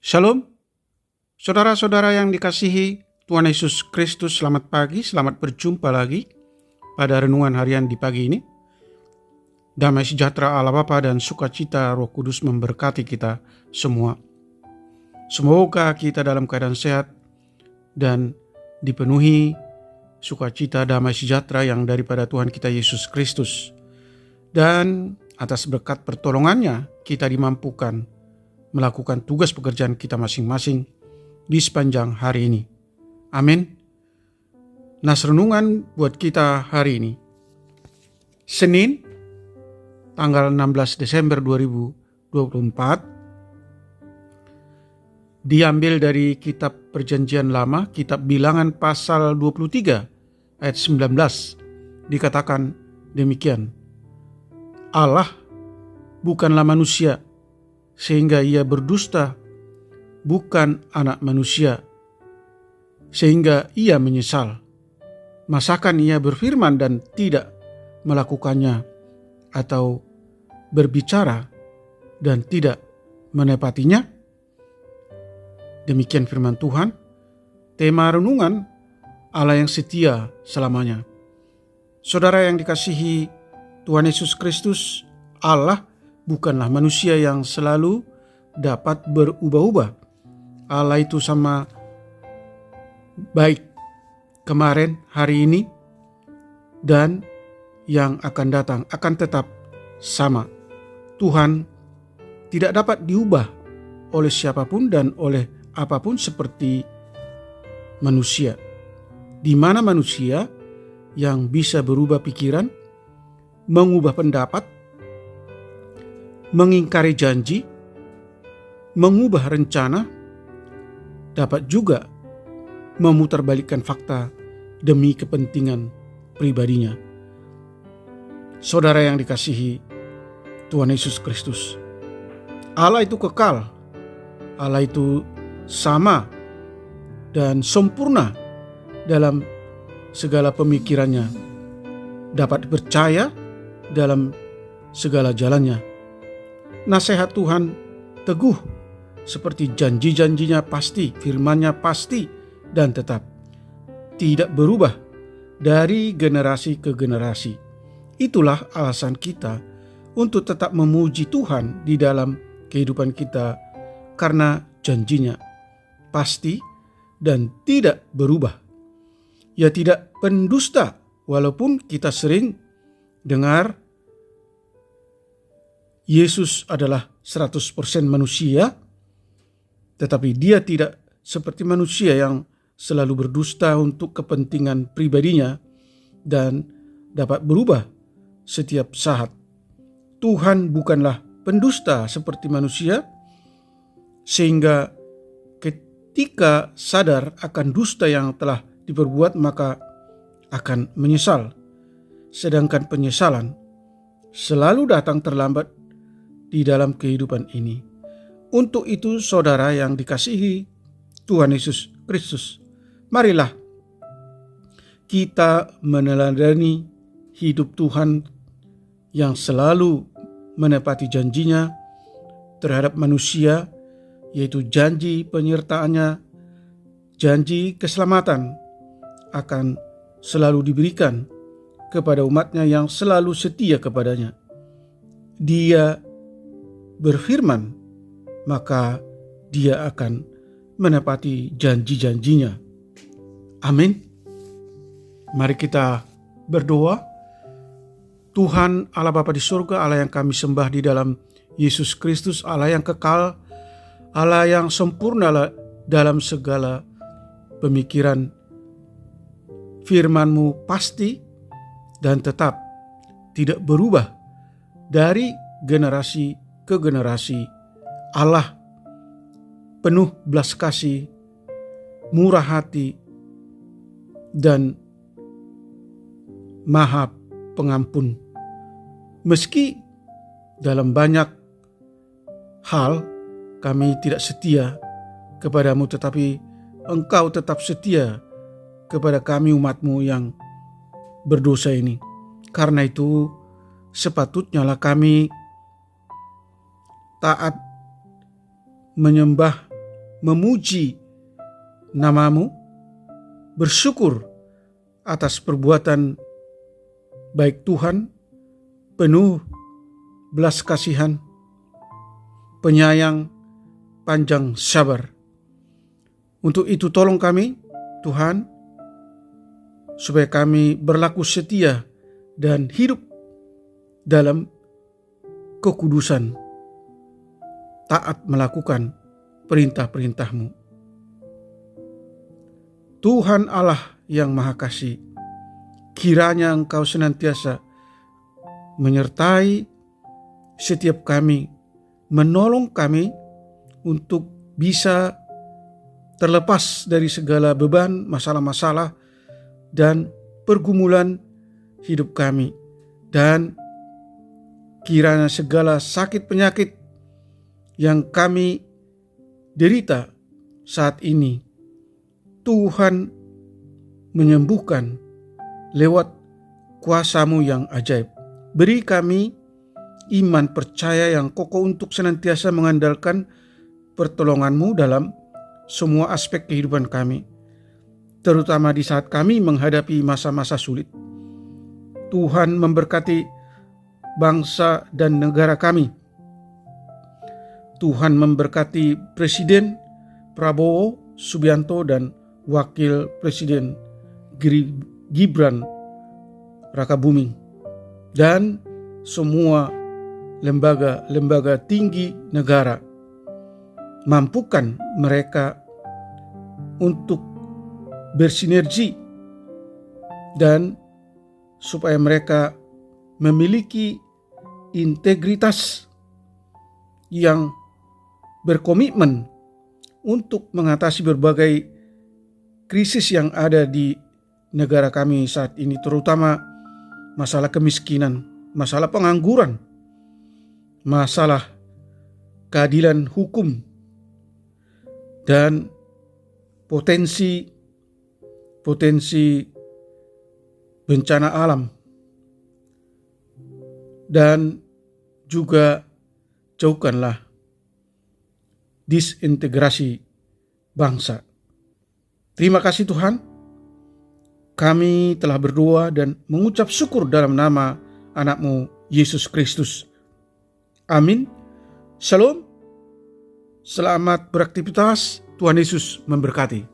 Shalom, saudara-saudara yang dikasihi Tuhan Yesus Kristus, selamat pagi, selamat berjumpa lagi pada renungan harian di pagi ini. Damai sejahtera Allah Bapa dan sukacita Roh Kudus memberkati kita semua. Semoga kita dalam keadaan sehat dan dipenuhi sukacita damai sejahtera yang daripada Tuhan kita Yesus Kristus. Dan atas berkat pertolongannya kita dimampukan melakukan tugas pekerjaan kita masing-masing di sepanjang hari ini. Amin. Nas renungan buat kita hari ini, Senin, tanggal 16 Desember 2024, diambil dari kitab Perjanjian Lama, kitab Bilangan pasal 23 ayat 19, dikatakan demikian. Allah bukanlah manusia sehingga ia berdusta, bukan anak manusia sehingga ia menyesal. Masakan ia berfirman dan tidak melakukannya, atau berbicara dan tidak menepatinya? Demikian firman Tuhan. Tema renungan, Allah yang setia selamanya. Saudara yang dikasihi Tuhan Yesus Kristus, Allah bukanlah manusia yang selalu dapat berubah-ubah. Allah itu sama baik kemarin, hari ini, dan yang akan datang akan tetap sama. Tuhan tidak dapat diubah oleh siapapun dan oleh apapun seperti manusia. Di mana manusia yang bisa berubah pikiran, mengubah pendapat, mengingkari janji, mengubah rencana, dapat juga memutarbalikkan fakta demi kepentingan pribadinya. Saudara yang dikasihi Tuhan Yesus Kristus, Allah itu kekal, Allah itu sama dan sempurna dalam segala pemikirannya, dapat dipercaya dalam segala jalannya. Nasihat Tuhan teguh, seperti janji-janjinya pasti, firman-Nya pasti dan tetap, tidak berubah dari generasi ke generasi. Itulah alasan kita untuk tetap memuji Tuhan di dalam kehidupan kita, karena janjinya pasti dan tidak berubah. Ia tidak pendusta, walaupun kita sering dengar Yesus adalah 100% manusia, tetapi dia tidak seperti manusia yang selalu berdusta untuk kepentingan pribadinya dan dapat berubah setiap saat. Tuhan bukanlah pendusta seperti manusia, sehingga ketika sadar akan dusta yang telah diperbuat maka akan menyesal. Sedangkan penyesalan selalu datang terlambat di dalam kehidupan ini. Untuk itu, saudara yang dikasihi Tuhan Yesus Kristus, marilah kita meneladani hidup Tuhan yang selalu menepati janjinya terhadap manusia, yaitu janji penyertaannya, janji keselamatan akan selalu diberikan kepada umatnya yang selalu setia kepadanya. Dia berfirman, maka dia akan menepati janji-janjinya. Amin. Mari kita berdoa. Tuhan Allah Bapa di surga, Allah yang kami sembah di dalam Yesus Kristus, Allah yang kekal, Allah yang sempurna dalam segala pemikiran. Firman-Mu pasti dan tetap, tidak berubah dari generasi ke generasi. Allah penuh belas kasih, murah hati, dan maha pengampun. Meski dalam banyak hal kami tidak setia kepadamu, tetapi Engkau tetap setia kepada kami umat-Mu yang berdosa ini. Karena itu sepatutnya kami taat menyembah memuji nama-Mu, bersyukur atas perbuatan baik Tuhan, penuh belas kasihan, penyayang, panjang sabar. Untuk itu tolong kami, Tuhan, supaya kami berlaku setia dan hidup dalam kekudusan, taat melakukan perintah-perintah-Mu. Tuhan Allah yang Maha Kasih, kiranya Engkau senantiasa menyertai setiap kami, menolong kami untuk bisa terlepas dari segala beban, masalah-masalah, dan pergumulan hidup kami. Dan kiranya segala sakit penyakit yang kami derita saat ini, Tuhan menyembuhkan lewat kuasa-Mu yang ajaib. Beri kami iman percaya yang kokoh untuk senantiasa mengandalkan pertolongan-Mu dalam semua aspek kehidupan kami, terutama di saat kami menghadapi masa-masa sulit. Tuhan memberkati bangsa dan negara kami. Tuhan memberkati Presiden Prabowo Subianto dan Wakil Presiden Gibran Rakabuming dan semua lembaga-lembaga tinggi negara. Mampukan mereka untuk bersinergi dan supaya mereka memiliki integritas yang berkomitmen untuk mengatasi berbagai krisis yang ada di negara kami saat ini, terutama masalah kemiskinan, masalah pengangguran, masalah keadilan hukum, dan potensi bencana alam, dan juga jauhkanlah disintegrasi bangsa. Terima kasih Tuhan, kami telah berdoa dan mengucap syukur dalam nama anak-Mu Yesus Kristus. Amin. Shalom. Selamat beraktivitas. Tuhan Yesus memberkati.